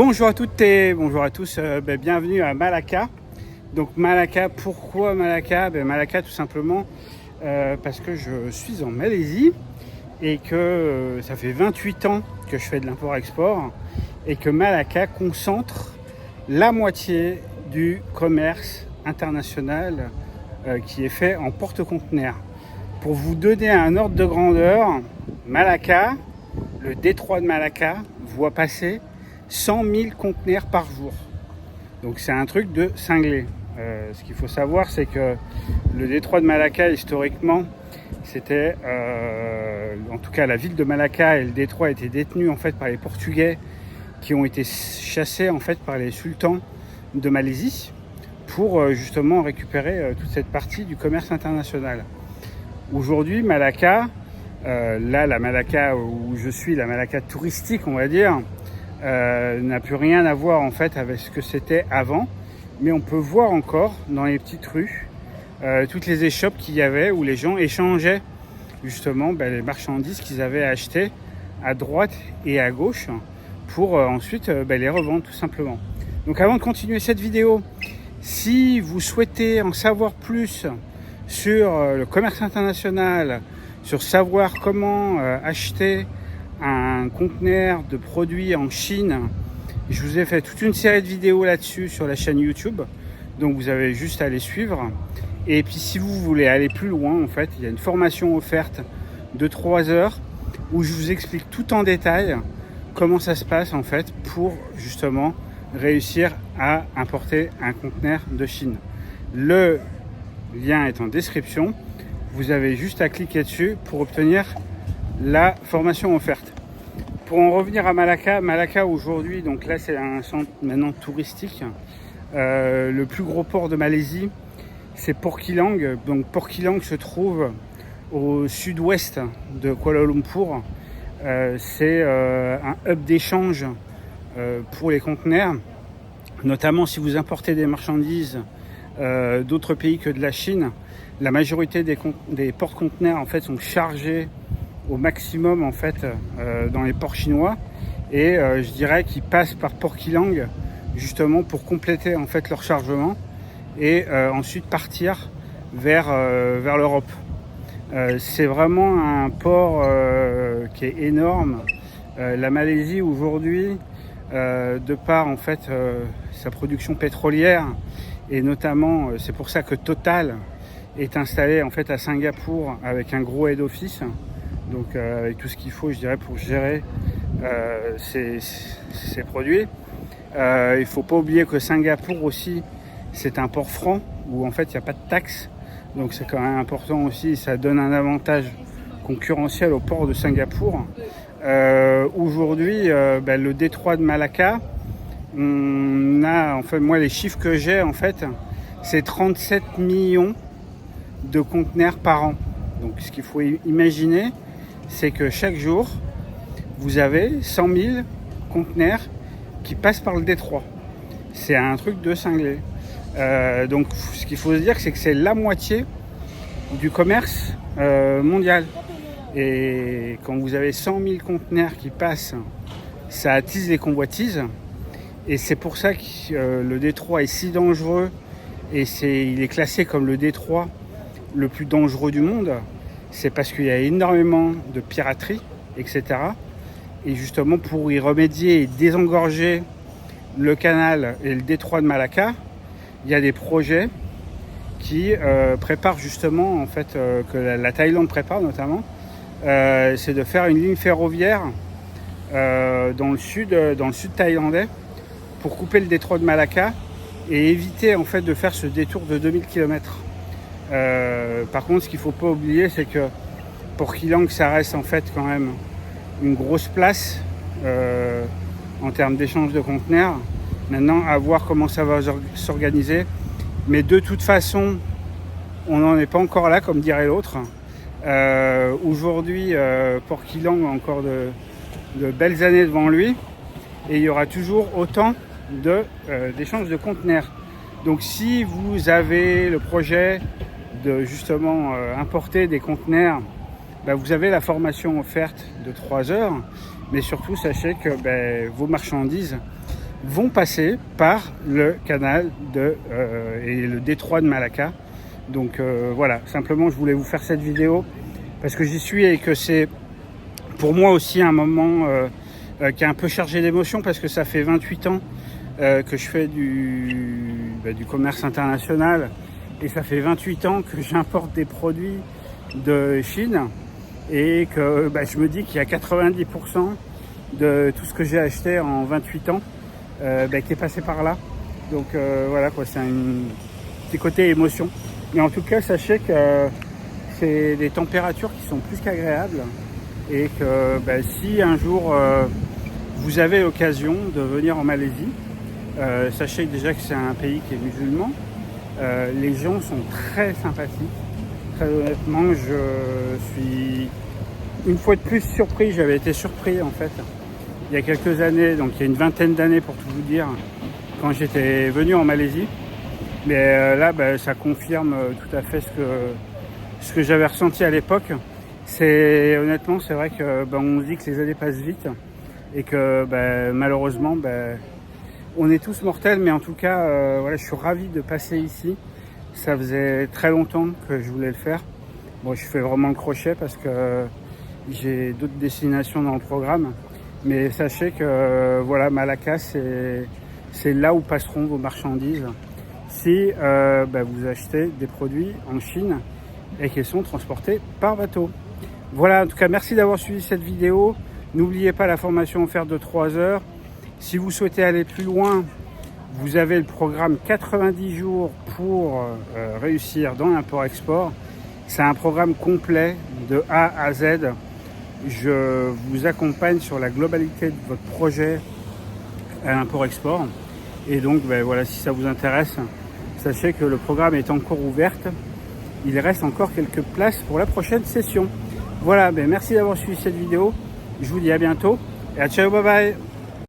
Bonjour à toutes et bonjour à tous, bienvenue à Malacca. Donc Malacca, pourquoi Malacca? Malacca tout simplement parce que je suis en Malaisie et que ça fait 28 ans que je fais de l'import-export et que Malacca concentre la moitié du commerce international qui est fait en porte-conteneurs. Pour vous donner un ordre de grandeur, Malacca, le détroit de Malacca, voit passer 100 000 conteneurs par jour. Donc c'est un truc de cinglé. Ce qu'il faut savoir, c'est que le détroit de Malacca, historiquement, c'était, en tout cas la ville de Malacca et le détroit étaient détenus en fait par les Portugais qui ont été chassés en fait par les sultans de Malaisie pour justement récupérer toute cette partie du commerce international. Aujourd'hui, Malacca, là la Malacca où je suis, la Malacca touristique on va dire, n'a plus rien à voir en fait avec ce que c'était avant, mais on peut voir encore dans les petites rues toutes les échoppes qu'il y avait où les gens échangeaient justement les marchandises qu'ils avaient achetées à droite et à gauche pour ensuite les revendre tout simplement. Donc avant de continuer cette vidéo, si vous souhaitez en savoir plus sur le commerce international, sur savoir comment acheter un conteneur de produits en Chine, je vous ai fait toute une série de vidéos là-dessus sur la chaîne YouTube, donc vous avez juste à les suivre. Et puis si vous voulez aller plus loin, en fait, il y a une formation offerte de 3 heures où je vous explique tout en détail comment ça se passe en fait pour justement réussir à importer un conteneur de Chine. Le lien est en description, vous avez juste à cliquer dessus pour obtenir la formation offerte. Pour en revenir à Malacca, Malacca aujourd'hui, donc là c'est un centre maintenant touristique. Le plus gros port de Malaisie, c'est Port Kilang. Donc Port Kilang se trouve au sud-ouest de Kuala Lumpur. C'est un hub d'échange pour les conteneurs, notamment si vous importez des marchandises d'autres pays que de la Chine. La majorité des porte-conteneurs en fait sont chargés au maximum en fait dans les ports chinois et je dirais qu'ils passent par Port Kilang justement pour compléter en fait leur chargement et ensuite partir vers l'Europe. C'est vraiment un port qui est énorme. La Malaisie aujourd'hui, de par en fait sa production pétrolière et notamment c'est pour ça que Total est installé en fait à Singapour avec un gros head office, donc avec tout ce qu'il faut je dirais pour gérer ces produits. Il faut pas oublier que Singapour aussi c'est un port franc où en fait il n'y a pas de taxes, donc c'est quand même important aussi, ça donne un avantage concurrentiel au port de Singapour. Aujourd'hui le détroit de Malacca, on a en fait, moi les chiffres que j'ai en fait c'est 37 millions de conteneurs par an. Donc ce qu'il faut imaginer, c'est que chaque jour vous avez 100 000 conteneurs qui passent par le détroit. C'est un truc de cinglé. Donc ce qu'il faut se dire, c'est que c'est la moitié du commerce mondial. Et quand vous avez 100 000 conteneurs qui passent, ça attise les convoitises. Et c'est pour ça que le détroit est si dangereux et il est classé comme le détroit le plus dangereux du monde. C'est parce qu'il y a énormément de piraterie, etc. Et justement pour y remédier et désengorger le canal et le détroit de Malacca, il y a des projets qui préparent justement, en fait, que la Thaïlande prépare notamment, c'est de faire une ligne ferroviaire dans le sud thaïlandais pour couper le détroit de Malacca et éviter en fait de faire ce détour de 2000 km. Par contre, ce qu'il ne faut pas oublier, c'est que Port Kilang, ça reste en fait quand même une grosse place en termes d'échange de conteneurs. Maintenant, à voir comment ça va s'organiser. Mais de toute façon, on n'en est pas encore là, comme dirait l'autre. Aujourd'hui, Port Kilang a encore de belles années devant lui. Et il y aura toujours autant d'échanges de conteneurs. Donc si vous avez le projet de justement importer des conteneurs, vous avez la formation offerte de 3 heures, mais surtout sachez que vos marchandises vont passer par le canal et le détroit de Malacca. Donc voilà, simplement je voulais vous faire cette vidéo parce que j'y suis et que c'est pour moi aussi un moment qui est un peu chargé d'émotions parce que ça fait 28 ans que je fais du commerce international et ça fait 28 ans que j'importe des produits de Chine et que je me dis qu'il y a 90% de tout ce que j'ai acheté en 28 ans qui est passé par là. Donc voilà quoi, c'est un petit côté émotion. Mais en tout cas, sachez que c'est des températures qui sont plus qu'agréables et que si un jour vous avez l'occasion de venir en Malaisie, sachez déjà que c'est un pays qui est musulman. Les gens sont très sympathiques. Très honnêtement, je suis une fois de plus surpris. J'avais été surpris en fait il y a quelques années, donc il y a une vingtaine d'années pour tout vous dire, quand j'étais venu en Malaisie. Mais là, ça confirme tout à fait ce que j'avais ressenti à l'époque. Honnêtement, c'est vrai que on dit que les années passent vite et que malheureusement, on est tous mortels. Mais en tout cas, voilà, je suis ravi de passer ici. Ça faisait très longtemps que je voulais le faire. Bon, je fais vraiment le crochet parce que j'ai d'autres destinations dans le programme. Mais sachez que voilà, Malacca, c'est là où passeront vos marchandises si vous achetez des produits en Chine et qu'ils sont transportés par bateau. Voilà, en tout cas, merci d'avoir suivi cette vidéo. N'oubliez pas la formation offerte de 3 heures. Si vous souhaitez aller plus loin, vous avez le programme 90 jours pour réussir dans l'import-export. C'est un programme complet de A à Z. Je vous accompagne sur la globalité de votre projet à l'import-export. Et donc, voilà, si ça vous intéresse, sachez que le programme est encore ouvert. Il reste encore quelques places pour la prochaine session. Voilà, merci d'avoir suivi cette vidéo. Je vous dis à bientôt et à ciao, bye bye.